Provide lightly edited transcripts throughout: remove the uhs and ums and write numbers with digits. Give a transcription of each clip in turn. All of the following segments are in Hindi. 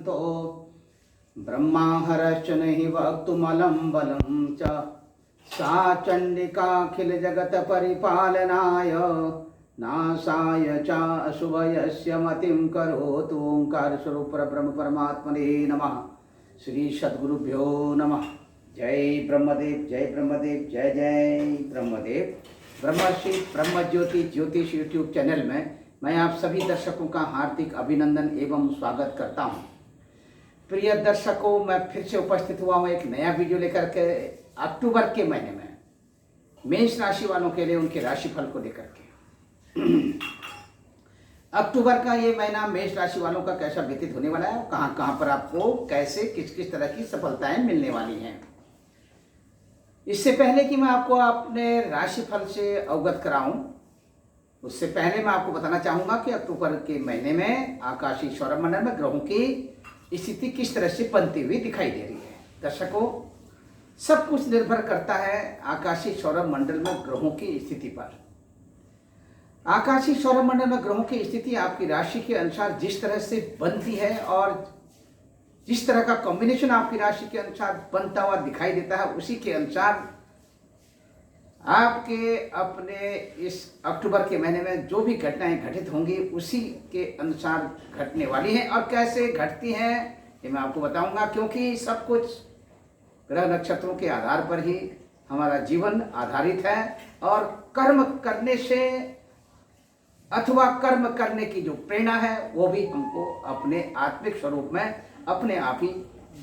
शान्तो ब्रह्माहरश्च नहि वक्तुमलं बलं च सा चण्डिकाखिलजगत्परिपालनाय नाशाय च अशुभयस्य मतिं करोतु। ओंकार स्वरूप ब्रह्म परमात्मने नमः। श्री सद्गुरुभ्यो नमः। जय ब्रह्मदेव, जय ब्रह्मदेव, जय जय ब्रह्मदेव। ब्रह्मश्री ब्रह्मज्योति ज्योतिष यूट्यूब चैनल में मैं आप सभी दर्शकों का हार्दिक अभिनंदन एवं स्वागत करता हूं। प्रिय दर्शकों, मैं फिर से उपस्थित हुआ हूं एक नया वीडियो लेकर के। अक्टूबर के महीने में मेष राशि वालों के लिए उनके राशिफल को लेकर के अक्टूबर का ये महीना मेष राशि वालों का कैसा व्यतीत होने वाला है, कहां कहां पर आपको कैसे किस किस तरह की सफलताएं मिलने वाली हैं। इससे पहले कि मैं आपको अपने राशिफल से अवगत कराऊं, उससे पहले मैं आपको बताना चाहूंगा कि अक्टूबर के महीने में आकाशीय सौरमंडल में ग्रहों की स्थिति किस तरह से बनती हुई दिखाई दे रही है। दर्शकों, सब कुछ निर्भर करता है आकाशीय सौरमंडल में ग्रहों की स्थिति पर। आकाशीय सौरमंडल में ग्रहों की स्थिति आपकी राशि के अनुसार जिस तरह से बनती है और जिस तरह का कॉम्बिनेशन आपकी राशि के अनुसार बनता हुआ दिखाई देता है, उसी के अनुसार आपके अपने इस अक्टूबर के महीने में जो भी घटनाएं घटित होंगी उसी के अनुसार घटने वाली हैं। और कैसे घटती हैं ये मैं आपको बताऊंगा, क्योंकि सब कुछ ग्रह नक्षत्रों के आधार पर ही हमारा जीवन आधारित है। और कर्म करने से अथवा कर्म करने की जो प्रेरणा है वो भी हमको अपने आत्मिक स्वरूप में अपने आप ही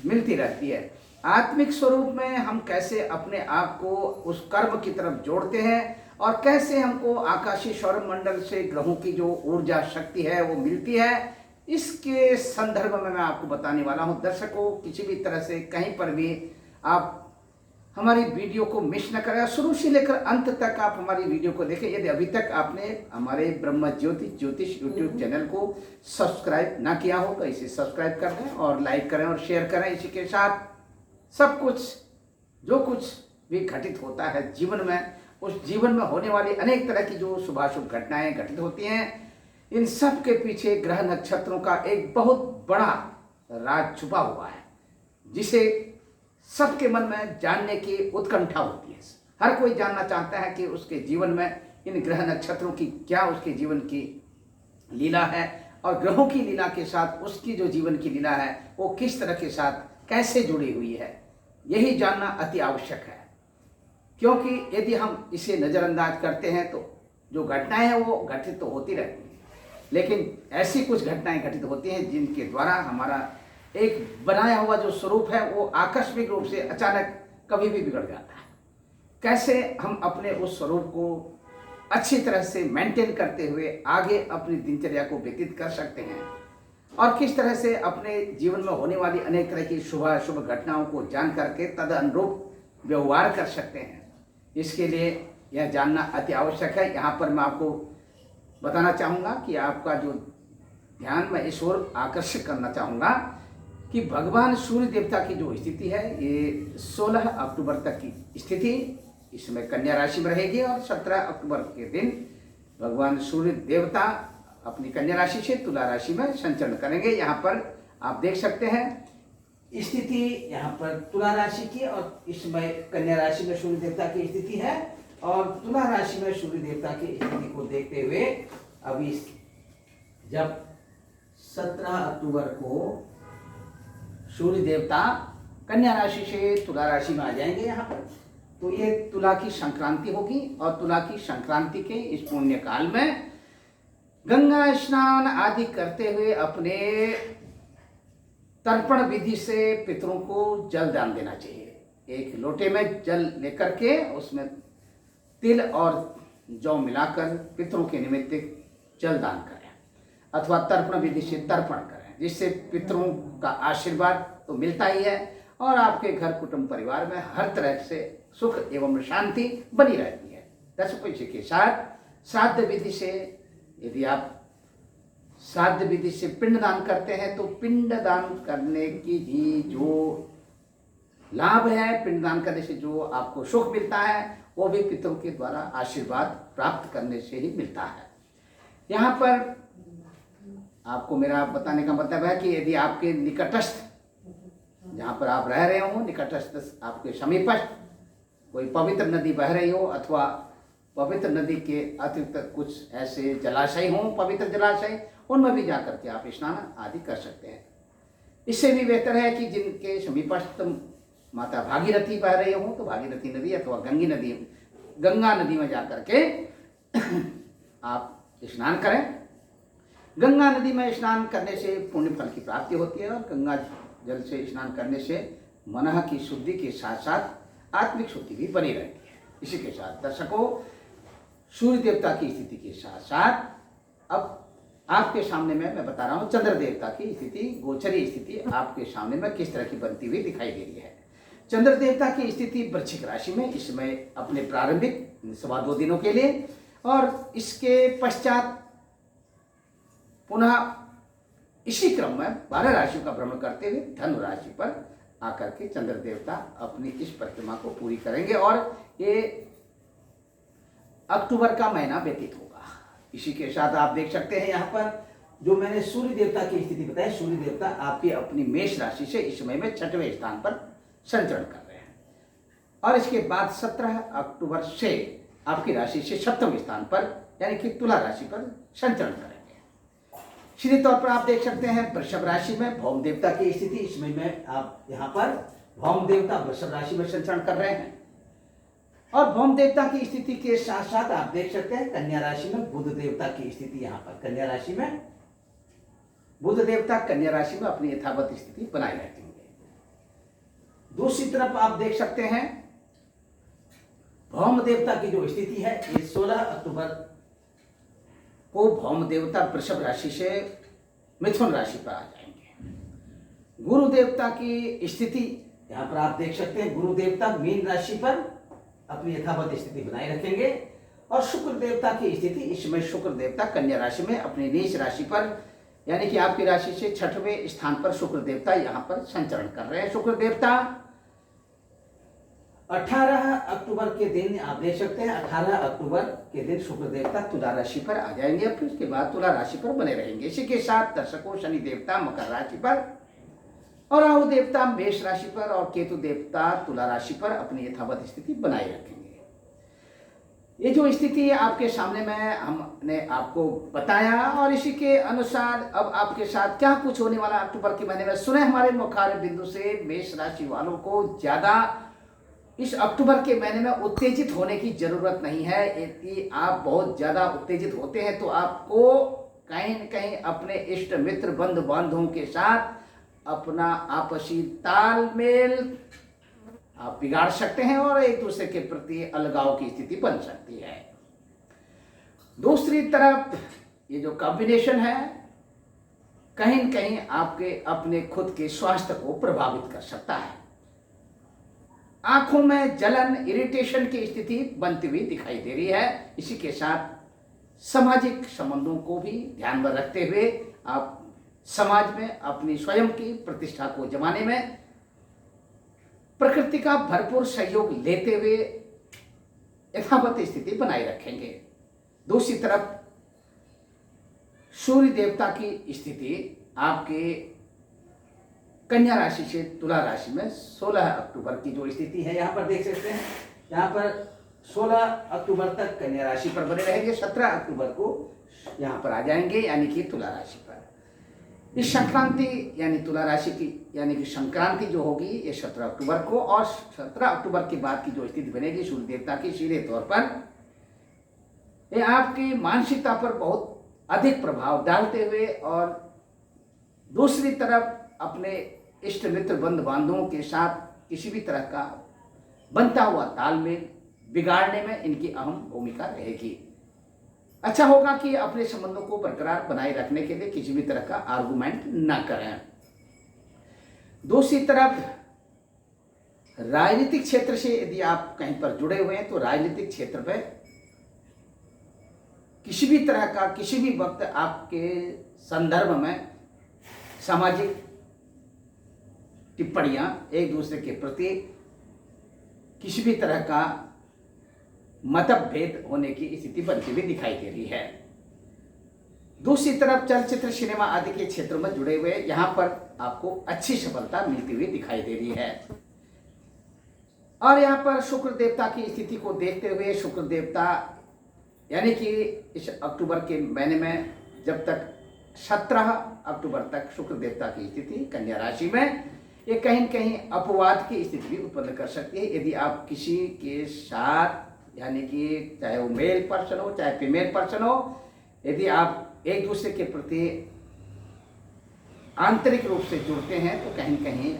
मिलती रहती है। आत्मिक स्वरूप में हम कैसे अपने आप को उस कर्म की तरफ जोड़ते हैं और कैसे हमको आकाशीय सौरमंडल से ग्रहों की जो ऊर्जा शक्ति है वो मिलती है, इसके संदर्भ में मैं आपको बताने वाला हूं। दर्शकों, किसी भी तरह से कहीं पर भी आप हमारी वीडियो को मिस न करें, शुरू से लेकर अंत तक आप हमारी वीडियो को देखें। यदि अभी तक आपने हमारे ब्रह्म ज्योति ज्योतिष यूट्यूब चैनल को सब्सक्राइब ना किया हो तो इसे सब्सक्राइब कर दें और लाइक करें और शेयर करें। इसी के साथ सब कुछ जो कुछ भी घटित होता है जीवन में, उस जीवन में होने वाली अनेक तरह की जो शुभाशुभ घटनाएं घटित होती हैं, इन सब के पीछे ग्रह नक्षत्रों का एक बहुत बड़ा राज छुपा हुआ है, जिसे सबके मन में जानने की उत्कंठा होती है। हर कोई जानना चाहता है कि उसके जीवन में इन ग्रह नक्षत्रों की क्या उसके जीवन की लीला है और ग्रहों की लीला के साथ उसकी जो जीवन की लीला है वो किस तरह के साथ कैसे जुड़ी हुई है। यही जानना अति आवश्यक है, क्योंकि यदि हम इसे नज़रअंदाज करते हैं तो जो घटनाएं हैं वो घटित तो होती रहती हैं, लेकिन ऐसी कुछ घटनाएं घटित होती हैं जिनके द्वारा हमारा एक बनाया हुआ जो स्वरूप है वो आकस्मिक रूप से अचानक कभी भी बिगड़ जाता है। कैसे हम अपने उस स्वरूप को अच्छी तरह से मेंटेन करते हुए आगे अपनी दिनचर्या को व्यतीत कर सकते हैं और किस तरह से अपने जीवन में होने वाली अनेक तरह की शुभ अशुभ घटनाओं को जान करके तद अनुरूप व्यवहार कर सकते हैं, इसके लिए यह जानना अति आवश्यक है। यहाँ पर मैं आपको बताना चाहूँगा कि आपका जो ध्यान मैं इस ओर आकर्षित करना चाहूँगा कि भगवान सूर्य देवता की जो स्थिति है ये 16 अक्टूबर तक की स्थिति इसमें कन्या राशि में रहेगी और 17 अक्टूबर के दिन भगवान सूर्य देवता अपनी कन्या राशि से तुला राशि में संचरण करेंगे। यहाँ पर आप देख सकते हैं स्थिति यहाँ पर तुला राशि की और इसमें कन्या राशि में सूर्य देवता की स्थिति है और तुला राशि में सूर्य देवता की स्थिति को देखते हुए अभी जब 17 अक्टूबर को सूर्य देवता कन्या राशि से तुला राशि में आ जाएंगे यहाँ पर, तो ये तुला की संक्रांति होगी और तुला की संक्रांति के इस पुण्य काल में गंगा स्नान आदि करते हुए अपने तर्पण विधि से पितरों को जल दान देना चाहिए। एक लोटे में जल लेकर के उसमें तिल और जौ मिलाकर पितरों के निमित्त जल दान करें अथवा तर्पण विधि से तर्पण करें, जिससे पितरों का आशीर्वाद तो मिलता ही है और आपके घर कुटुंब परिवार में हर तरह से सुख एवं शांति बनी रहती है। दर्शकों, इसी के साथ श्राद्ध विधि से यदि आप श्राद्ध विधि से पिंडदान करते हैं तो पिंडदान करने की भी जो लाभ है, पिंडदान करने से जो आपको सुख मिलता है वो भी पितरों के द्वारा आशीर्वाद प्राप्त करने से ही मिलता है। यहाँ पर आपको मेरा बताने का मतलब है कि यदि आपके निकटस्थ, जहाँ पर आप रह रहे हो, निकटस्थ आपके समीपस्थ कोई पवित्र नदी बह रही हो अथवा पवित्र नदी के अतिरिक्त कुछ ऐसे जलाशय हों, पवित्र जलाशय, उनमें भी जाकर के आप स्नान आदि कर सकते हैं। इससे भी बेहतर है कि जिनके समीपस्थ माता भागीरथी बह रही हो तो भागीरथी नदी अथवा गंगा नदी में जाकर के आप स्नान करें। गंगा नदी में स्नान करने से पुण्य फल की प्राप्ति होती है और गंगा जल से स्नान करने से मन की शुद्धि के साथ साथ आत्मिक शुद्धि भी बनी रहती है। इसी के साथ दर्शकों, सूर्य देवता की स्थिति के साथ साथ अब आपके सामने में मैं बता रहा हूँ चंद्र देवता की स्थिति, गोचरी स्थिति आपके सामने में किस तरह की बनती हुई दिखाई दे रही है। चंद्र देवता की स्थिति वृश्चिक राशि में इस समय अपने प्रारंभिक 2.25 दिनों के लिए, और इसके पश्चात पुनः इसी क्रम में 12 राशियों का भ्रमण करते हुए धनु राशि पर आकर के चंद्र देवता अपनी इस परिक्रमा को पूरी करेंगे और ये अक्टूबर का महीना व्यतीत होगा। इसी के साथ आप देख सकते हैं यहाँ पर जो मैंने सूर्य देवता की स्थिति बताई, सूर्य देवता आपकी अपनी मेष राशि से इस समय में 6वें स्थान पर संचरण कर रहे हैं और इसके बाद 17 अक्टूबर से आपकी राशि से 7वें स्थान पर यानी कि तुला राशि पर संचरण करेंगे। सीधे तौर पर आप देख सकते हैं वृषभ राशि में भौम देवता की स्थिति, इसमें में आप यहाँ पर भौम देवता वृषभ राशि में संचरण कर रहे हैं और भौम देवता की स्थिति के साथ साथ आप देख सकते हैं कन्या राशि में बुध देवता की स्थिति, यहाँ पर कन्या राशि में बुध देवता कन्या राशि में अपनी यथावत स्थिति बनाए रखेंगे। दूसरी तरफ आप देख सकते हैं भौम देवता की जो स्थिति है ये 16 अक्टूबर को भौम देवता वृषभ राशि से मिथुन राशि पर आ जाएंगे। गुरु देवता की स्थिति यहाँ पर आप देख सकते हैं, गुरु देवता मीन राशि पर अपनी यथावत स्थिति बनाए रखेंगे और शुक्र देवता की स्थिति इसमें शुक्र देवता कन्या राशि में अपनी नीच राशि पर यानी कि आपकी राशि से 6वें स्थान पर शुक्र देवता यहाँ पर संचरण कर रहे हैं। शुक्र देवता 18 अक्टूबर के दिन आप देख सकते हैं 18 अक्टूबर के दिन शुक्र देवता तुला राशि पर आ जाएंगे, फिर उसके बाद तुला राशि पर बने रहेंगे। इसी के साथ दर्शकों शनि देवता मकर राशि पर और राहु देवता मेष राशि पर और केतु देवता तुला राशि पर अपनी यथावत स्थिति बनाए रखेंगे। ये जो स्थिति आपके सामने में हमने आपको बताया और इसी के अनुसार अब आपके साथ क्या कुछ होने वाला अक्टूबर के महीने में सुने हमारे मुख्य बिंदु से। मेष राशि वालों को ज्यादा इस अक्टूबर के महीने में उत्तेजित होने की जरूरत नहीं है। यदि आप बहुत ज्यादा उत्तेजित होते हैं तो आपको कहीं न कहीं अपने इष्ट मित्र बंधु बांधवों के साथ अपना आपसी तालमेल आप बिगाड़ सकते हैं और एक दूसरे के प्रति अलगाव की स्थिति बन सकती है। दूसरी तरफ ये जो कॉम्बिनेशन है कहीं न कहीं आपके अपने खुद के स्वास्थ्य को प्रभावित कर सकता है। आंखों में जलन इरिटेशन की स्थिति बनती हुई दिखाई दे रही है। इसी के साथ सामाजिक संबंधों को भी ध्यान में रखते हुए आप समाज में अपनी स्वयं की प्रतिष्ठा को जमाने में प्रकृति का भरपूर सहयोग लेते हुए यथावत स्थिति बनाए रखेंगे। दूसरी तरफ सूर्य देवता की स्थिति आपके कन्या राशि से तुला राशि में 16 अक्टूबर की जो स्थिति है यहाँ पर देख सकते हैं, यहाँ पर 16 अक्टूबर तक कन्या राशि पर बने रहेंगे, 17 अक्टूबर को यहाँ पर आ जाएंगे यानी कि तुला राशि पर। इस संक्रांति यानी तुला राशि की यानी कि संक्रांति जो होगी ये 17 अक्टूबर को और 17 अक्टूबर के बाद की जो स्थिति बनेगी सूर्य देवता की सीधे तौर पर ये आपकी मानसिकता पर बहुत अधिक प्रभाव डालते हुए और दूसरी तरफ अपने इष्ट मित्र बंधु बांधवों के साथ किसी भी तरह का बनता हुआ तालमेल बिगाड़ने में इनकी अहम भूमिका रहेगी। अच्छा होगा कि अपने संबंधों को बरकरार बनाए रखने के लिए किसी भी तरह का आर्गुमेंट न करें। दूसरी तरफ राजनीतिक क्षेत्र से यदि आप कहीं पर जुड़े हुए हैं तो राजनीतिक क्षेत्र में किसी भी तरह का किसी भी वक्त आपके संदर्भ में सामाजिक टिप्पणियां एक दूसरे के प्रति किसी भी तरह का मतभेद होने की स्थिति बनती हुई दिखाई दे रही है। दूसरी तरफ चलचित्र, सिनेमा आदि के क्षेत्रों में जुड़े हुए यहाँ पर आपको अच्छी सफलता मिलती हुई दिखाई दे रही है। और यहाँ पर शुक्र देवता की स्थिति को देखते हुए शुक्र देवता यानी कि इस अक्टूबर के महीने में जब तक 17 अक्टूबर तक शुक्र देवता की स्थिति कन्या राशि में ये कहीं न कहीं अपवाद की स्थिति भी उत्पन्न कर सकती है। यदि आप किसी के साथ यानी कि चाहे वो मेल पर्सन हो चाहे फीमेल पर्सन हो, यदि आप एक दूसरे के प्रति आंतरिक रूप से जुड़ते हैं तो कहीं न कहीं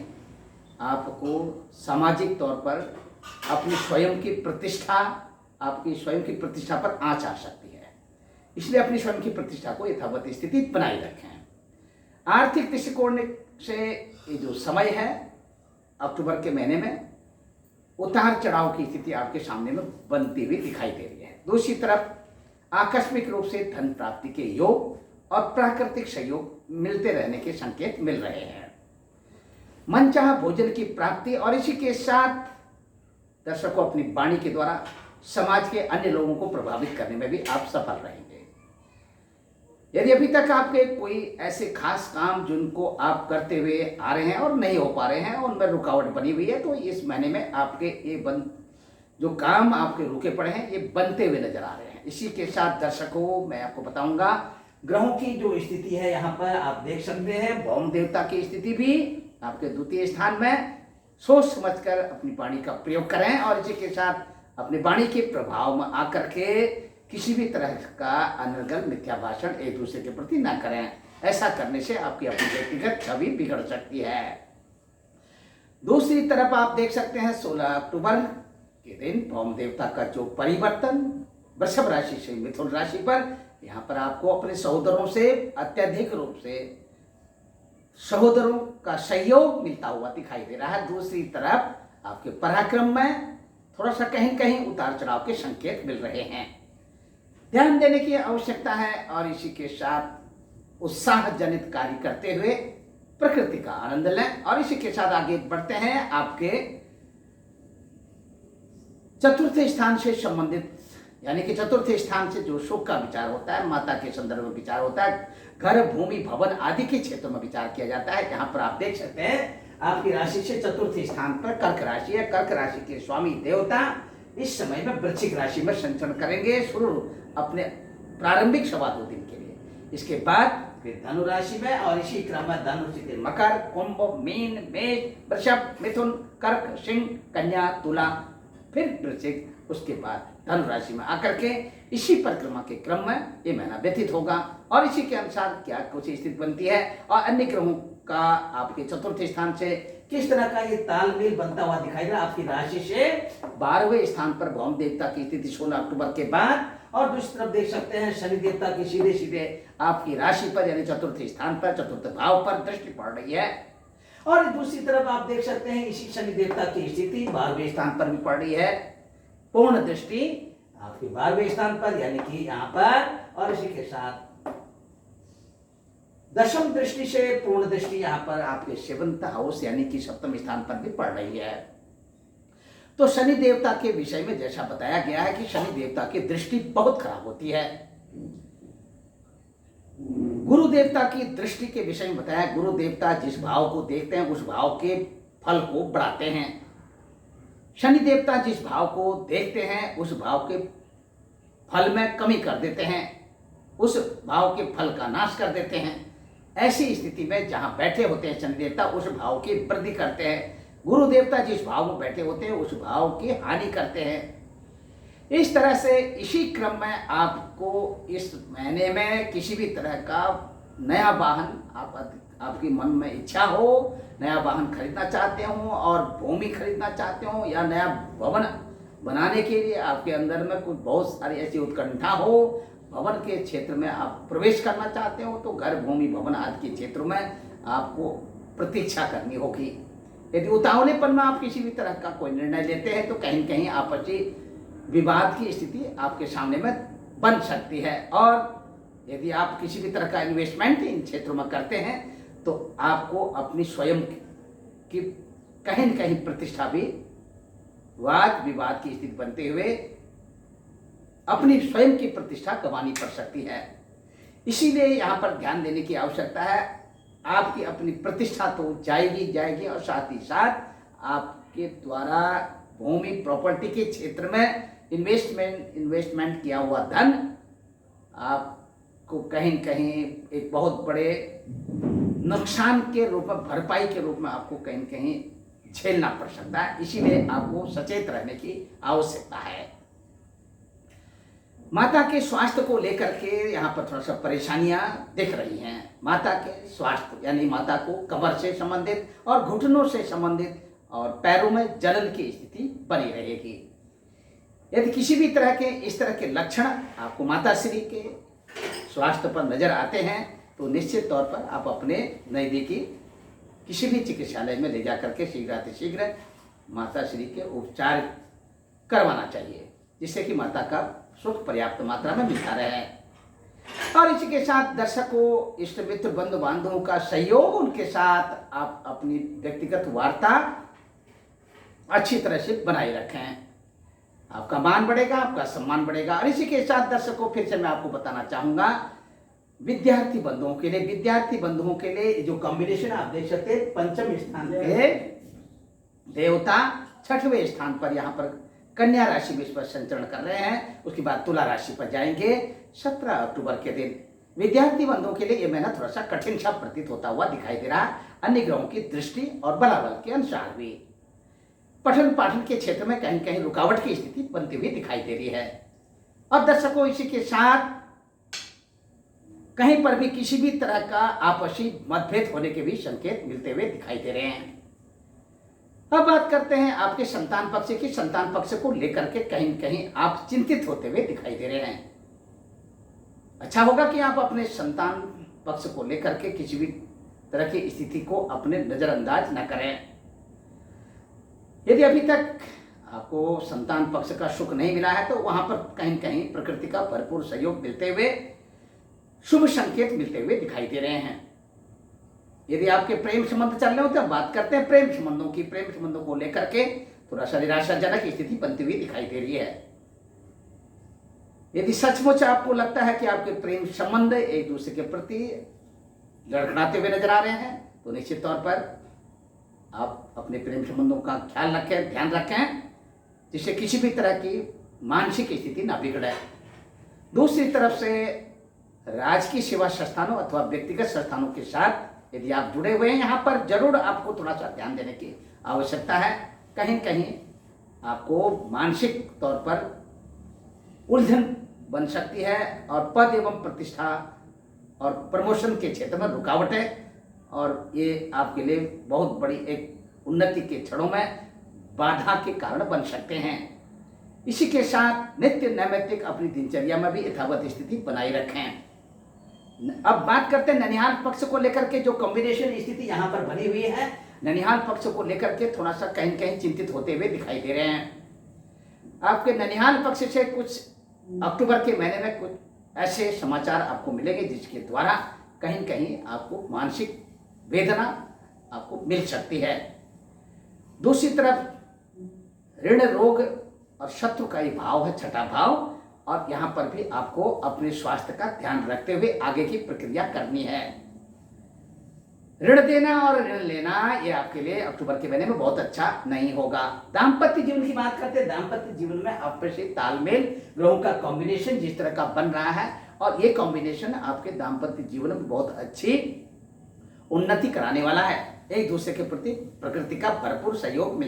आपको सामाजिक तौर पर अपनी स्वयं की प्रतिष्ठा पर आँच आ सकती है। इसलिए अपनी स्वयं की प्रतिष्ठा को यथावत स्थिति बनाए रखें। आर्थिक दृष्टिकोण से ये जो समय है अक्टूबर के महीने में उतार चढ़ाव की स्थिति आपके सामने में बनती हुई दिखाई दे रही है। दूसरी तरफ आकस्मिक रूप से धन प्राप्ति के योग और प्राकृतिक सहयोग मिलते रहने के संकेत मिल रहे हैं। मनचाहा भोजन की प्राप्ति और इसी के साथ दर्शकों अपनी वाणी के द्वारा समाज के अन्य लोगों को प्रभावित करने में भी आप सफल रहेंगे। यदि अभी तक आपके कोई ऐसे खास काम जिनको आप करते हुए आ रहे हैं और नहीं हो पा रहे हैं, उनमें रुकावट बनी हुई है, तो इस महीने में आपके ये जो काम आपके रुके पड़े हैं ये बनते हुए नजर आ रहे हैं। इसी के साथ दर्शकों मैं आपको बताऊंगा ग्रहों की जो स्थिति है यहाँ पर आप देख सकते हैं। भौम देवता की स्थिति भी आपके द्वितीय स्थान में, सोच समझकर अपनी वाणी का प्रयोग करें और इसी के साथ अपनी वाणी के प्रभाव में आकर के किसी भी तरह का अनर्गल मिथ्या भाषण एक दूसरे के प्रति ना करें। ऐसा करने से आपकी अपनी व्यक्तिगत छवि बिगड़ सकती है। दूसरी तरफ आप देख सकते हैं 16 अक्टूबर के दिन भौम देवता का जो परिवर्तन वृषभ राशि से मिथुन राशि पर, यहाँ पर आपको अपने सहोदरों से अत्यधिक रूप से सहोदरों का सहयोग मिलता हुआ दिखाई दे रहा है। दूसरी तरफ आपके पराक्रम में थोड़ा सा कहीं कहीं उतार चढ़ाव के संकेत मिल रहे हैं, ध्यान देने की आवश्यकता है। और इसी के साथ उत्साह जनित कार्य करते हुए प्रकृति का आनंद लें। और इसी के साथ आगे बढ़ते हैं आपके चतुर्थ स्थान से संबंधित यानी कि चतुर्थ स्थान से जो सुख का विचार होता है, माता के संदर्भ में विचार होता है, घर भूमि भवन आदि के क्षेत्रों में विचार किया जाता है। यहाँ पर आप देख सकते हैं आपकी राशि से चतुर्थ स्थान पर कर्क राशि है। कर्क राशि के स्वामी देवता इस समय में वृश्चिक राशि में संचरण करेंगे शुरू अपने प्रारंभिक 2.25 दिन के लिए। इसके बाद फिर धनु राशि में और इसी क्रम में धनु से मकर, कुंभ, मीन, मेष, वृषभ, मिथुन, कर्क, सिंह, कन्या, तुला, फिर वृश्चिक, उसके बाद धनु राशि में आकर के इसी परिक्रमा के क्रम में ये महीना व्यतीत होगा। और इसी के अनुसार क्या कुछ स्थिति बनती है और अन्य ग्रहों का आपके चतुर्थ स्थान से किस तरह का ये तालमेल बनता हुआ दिखाई दे रहा है। आपकी राशि से 12वें स्थान पर भौम देवता की स्थिति 16 अक्टूबर के बाद, और दूसरी तरफ देख सकते हैं शनि देवता की सीधे सीधे आपकी राशि पर यानी चतुर्थ स्थान पर चतुर्थ भाव पर दृष्टि पड़ रही है। और दूसरी तरफ आप देख सकते हैं इसी शनि देवता की स्थिति 12वें स्थान पर भी पड़ रही है, पूर्ण दृष्टि आपके 12वें स्थान पर यानी कि यहाँ पर, और इसी के साथ दशम दृष्टि से पूर्ण दृष्टि यहाँ पर आपके 7th हाउस यानी कि 7वें स्थान पर भी पड़ रही है। तो शनि देवता के विषय में जैसा बताया गया है कि शनि देवता की दृष्टि बहुत खराब होती है। गुरु देवता की दृष्टि के विषय में बताया, गुरु देवता जिस भाव को देखते हैं उस भाव के फल को बढ़ाते हैं। शनि देवता जिस भाव को देखते हैं उस भाव के फल में कमी कर देते हैं, उस भाव के फल का नाश कर देते हैं। ऐसी स्थिति में जहां बैठे होते हैं शनि देवता उस भाव की वृद्धि करते हैं, गुरु देवता जिस भाव में बैठे होते हैं उस भाव की हानि करते हैं। इस तरह से इसी क्रम में आपको इस महीने में किसी भी तरह का नया वाहन आपकी मन में इच्छा हो, नया वाहन खरीदना चाहते हो और भूमि खरीदना चाहते हो या नया भवन बनाने के लिए आपके अंदर में कुछ बहुत सारी ऐसी उत्कंठा हो, भवन के क्षेत्र में आप प्रवेश करना चाहते हो तो घर भूमि भवन आदि के क्षेत्रों में आपको प्रतीक्षा करनी होगी। यदि उतावलेपन में आप किसी भी तरह का कोई निर्णय लेते हैं तो कहीं कहीं आपसी विवाद की स्थिति आपके सामने में बन सकती है। और यदि आप किसी भी तरह का इन्वेस्टमेंट इन क्षेत्रों में करते हैं तो आपको अपनी स्वयं की कहीं न कहीं प्रतिष्ठा भी वाद विवाद की स्थिति बनते हुए अपनी स्वयं की प्रतिष्ठा गंवानी पड़ सकती है। इसीलिए यहाँ पर ध्यान देने की आवश्यकता है। आपकी अपनी प्रतिष्ठा तो जाएगी जाएगी, और साथ ही साथ आपके द्वारा भूमि प्रॉपर्टी के क्षेत्र में इन्वेस्टमेंट किया हुआ धन आपको कहीं कहीं एक बहुत बड़े नुकसान के रूप में, भरपाई के रूप में आपको कहीं कहीं झेलना पड़ सकता है। इसीलिए आपको सचेत रहने की आवश्यकता है। माता के स्वास्थ्य को लेकर के यहाँ पर थोड़ा सा परेशानियां दिख रही हैं। माता के स्वास्थ्य यानी माता को कमर से संबंधित और घुटनों से संबंधित और पैरों में जलन की स्थिति बनी रहेगी। यदि किसी भी तरह के इस तरह के लक्षण आपको माताश्री के स्वास्थ्य पर नजर आते हैं तो निश्चित तौर पर आप अपने नज़दीकी किसी भी चिकित्सालय में ले जा करके शीघ्र माताश्री के उपचार करवाना चाहिए, जिससे कि माता का सुख पर्याप्त मात्रा में मिलता रहे। और इसी के साथ दर्शकों, इष्ट मित्र बंधु बांधवों का सहयोग, उनके साथ आप अपनी व्यक्तिगत वार्ता अच्छी तरह से बनाए रखें। आपका मान बढ़ेगा, आपका सम्मान बढ़ेगा। और इसी के साथ दर्शकों, फिर से मैं आपको बताना चाहूंगा, विद्यार्थी बंधुओं के लिए जो कॉम्बिनेशन आप देख सकते हैं, पंचम स्थान के देवता 6वें स्थान पर यहाँ पर कन्या राशि में इस पर संचरण कर रहे हैं। उसके बाद तुला राशि पर जाएंगे 17 अक्टूबर के दिन। विद्यार्थी बंधुओं के लिए यह महीना थोड़ा सा कठिन सा प्रतीत होता हुआ दिखाई दे रहा है, अन्य ग्रहों की दृष्टि और बलाबल के अनुसार भी। पठन पाठन के क्षेत्र में कहीं कहीं रुकावट की स्थिति बनती हुई दिखाई दे रही है। और दर्शकों, इसी के साथ कहीं पर भी किसी भी तरह का आपसी मतभेद होने के भी संकेत मिलते हुए दिखाई दे रहे हैं। अब बात करते हैं आपके संतान पक्ष की। संतान पक्ष को लेकर के कहीं कहीं आप चिंतित होते हुए दिखाई दे रहे हैं। अच्छा होगा कि आप अपने संतान पक्ष को लेकर के किसी भी तरह की स्थिति को अपने नजरअंदाज न करें। यदि अभी तक आपको संतान पक्ष का सुख नहीं मिला है तो वहां पर कहीं कहीं प्रकृति का भरपूर सहयोग मिलते हुए शुभ संकेत मिलते हुए दिखाई दे रहे हैं। यदि आपके प्रेम संबंध चल रहे हो तो बात करते हैं प्रेम संबंधों की। प्रेम संबंधों को लेकर के थोड़ा सा निराशाजनक स्थिति बनती हुई दिखाई दे रही है। यदि सचमुच आपको लगता है कि आपके प्रेम संबंध एक दूसरे के प्रति लड़खड़ाते हुए नजर आ रहे हैं तो निश्चित तौर पर आप अपने प्रेम संबंधों का ख्याल रखें, ध्यान रखें, जिससे किसी भी तरह की मानसिक स्थिति ना बिगड़े। दूसरी तरफ से राजकीय सेवा संस्थानों अथवा व्यक्तिगत संस्थानों के साथ यदि आप जुड़े हुए हैं, यहाँ पर जरूर आपको थोड़ा सा ध्यान देने की आवश्यकता है। कहीं कहीं आपको मानसिक तौर पर उलझन बन सकती है और पद एवं प्रतिष्ठा और प्रमोशन के क्षेत्र में रुकावटें, और ये आपके लिए बहुत बड़ी एक उन्नति के क्षणों में बाधा के कारण बन सकते हैं। इसी के साथ नित्य नैमित्तिक अपनी दिनचर्या में भी यथावत स्थिति बनाए रखें। अब बात करते हैं ननिहाल पक्ष को लेकर के जो कॉम्बिनेशन स्थिति यहाँ पर बनी हुई है। ननिहाल पक्ष को लेकर के थोड़ा सा कहीं कहीं चिंतित होते हुए दिखाई दे रहे हैं। आपके ननिहाल पक्ष से कुछ अक्टूबर के महीने में कुछ ऐसे समाचार आपको मिलेंगे जिसके द्वारा कहीं कहीं आपको मानसिक वेदना आपको मिल सकती है। दूसरी तरफ ऋण, रोग और शत्रु का ही भाव है, छठा भाव, और यहाँ पर भी आपको अपने स्वास्थ्य का ध्यान रखते हुए आगे की प्रक्रिया करनी है। ऋण देना और ऋण लेना ये आपके लिए अक्टूबर के महीने में बहुत अच्छा नहीं होगा। दाम्पत्य जीवन की बात करते हैं। दाम्पत्य जीवन में आपसे तालमेल, ग्रहों का कॉम्बिनेशन जिस तरह का बन रहा है, और ये कॉम्बिनेशन आपके दाम्पत्य जीवन में बहुत अच्छी उन्नति कराने वाला है। एक दूसरे के प्रति प्रकृति का भरपूर सहयोग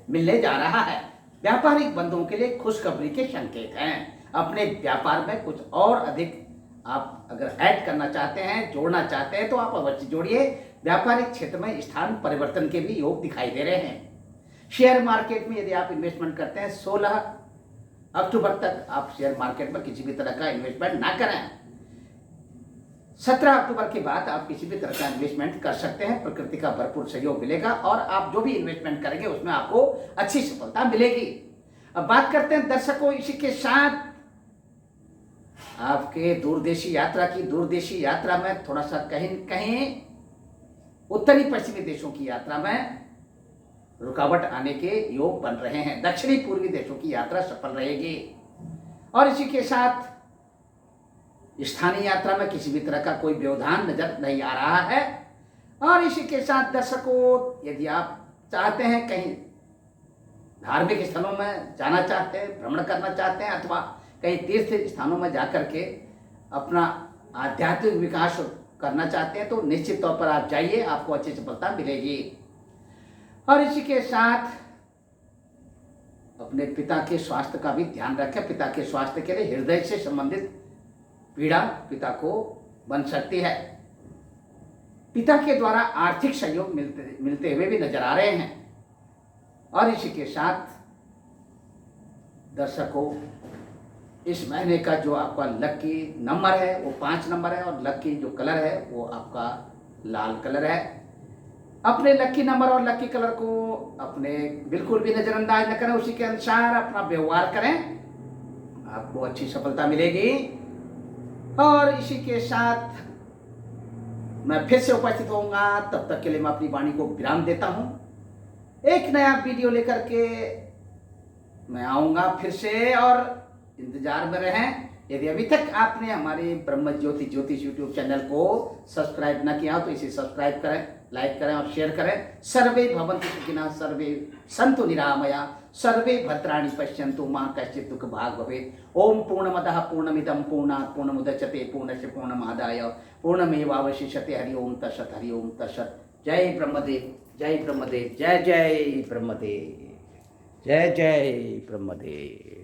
मिलने जा रहा है। व्यापारिक बंधुओं के लिए खुशखबरी के संकेत हैं। अपने व्यापार में कुछ और अधिक आप अगर ऐड करना चाहते हैं, जोड़ना चाहते हैं, तो आप अवश्य जोड़िए। व्यापारिक क्षेत्र में स्थान परिवर्तन के भी योग दिखाई दे रहे हैं। शेयर मार्केट में यदि आप इन्वेस्टमेंट करते हैं, 16 अक्टूबर तक आप शेयर मार्केट में किसी भी तरह का इन्वेस्टमेंट ना करें। 17 अक्टूबर के बाद आप किसी भी तरह का इन्वेस्टमेंट कर सकते हैं। प्रकृति का भरपूर सहयोग मिलेगा और आप जो भी इन्वेस्टमेंट करेंगे उसमें आपको अच्छी सफलता मिलेगी। अब बात करते हैं दर्शकों, इसी के साथ आपके दूरदेशी यात्रा की। दूरदेशी यात्रा में थोड़ा सा कहीं कहीं उत्तरी पश्चिमी देशों की यात्रा में रुकावट आने के योग बन रहे हैं। दक्षिणी पूर्वी देशों की यात्रा सफल रहेगी। और इसी के साथ स्थानीय यात्रा में किसी भी तरह का कोई व्यवधान नजर नहीं आ रहा है। और इसी के साथ दर्शकों, यदि आप चाहते हैं कहीं धार्मिक स्थलों में जाना चाहते हैं, भ्रमण करना चाहते हैं, अथवा कहीं तीर्थ स्थानों में जाकर के अपना आध्यात्मिक विकास करना चाहते हैं, तो निश्चित तौर पर आप जाइए, आपको अच्छी सफलता मिलेगी। और इसी के साथ अपने पिता के स्वास्थ्य का भी ध्यान रखें। पिता के स्वास्थ्य के लिए हृदय से संबंधित पीड़ा पिता को बन सकती है। पिता के द्वारा आर्थिक सहयोग मिलते हुए भी नजर आ रहे हैं। और इसी के साथ दर्शकों, इस महीने का जो आपका लकी नंबर है वो 5 नंबर है, और लकी जो कलर है वो आपका लाल कलर है। अपने लकी नंबर और लकी कलर को अपने बिल्कुल भी नजरअंदाज न करें, उसी के अनुसार अपना व्यवहार करें, आपको अच्छी सफलता मिलेगी। और इसी के साथ मैं फिर से उपस्थित होऊंगा, तब तक के लिए मैं अपनी वाणी को विराम देता हूं। एक नया वीडियो लेकर के मैं आऊंगा फिर से, और इंतजार में रहें। यदि अभी तक आपने हमारे ब्रह्म ज्योति ज्योतिष यूट्यूब चैनल को सब्सक्राइब न किया हो तो इसे सब्सक्राइब करें, लाइक करें और शेयर करें। सर्वे भवन्तु सुखिनः, सर्वे सन्तु निरामया, सर्वे भद्राणि पश्यन्तु मा कश्चित् दुःख भाग् भवेत्। ओम पूर्णमदः पूर्णमिदं पूर्णात् पूर्णमुदच्यते पूर्णस्य पूर्णमादाय पूर्णमेवावशिष्यते। हरि ओम तत्सत्, हरि ओम तत्सत्। जय ब्रह्मदेव, जय ब्रह्मदेव, जय जय ब्रह्मदेव, जय जय ब्रह्मदेव।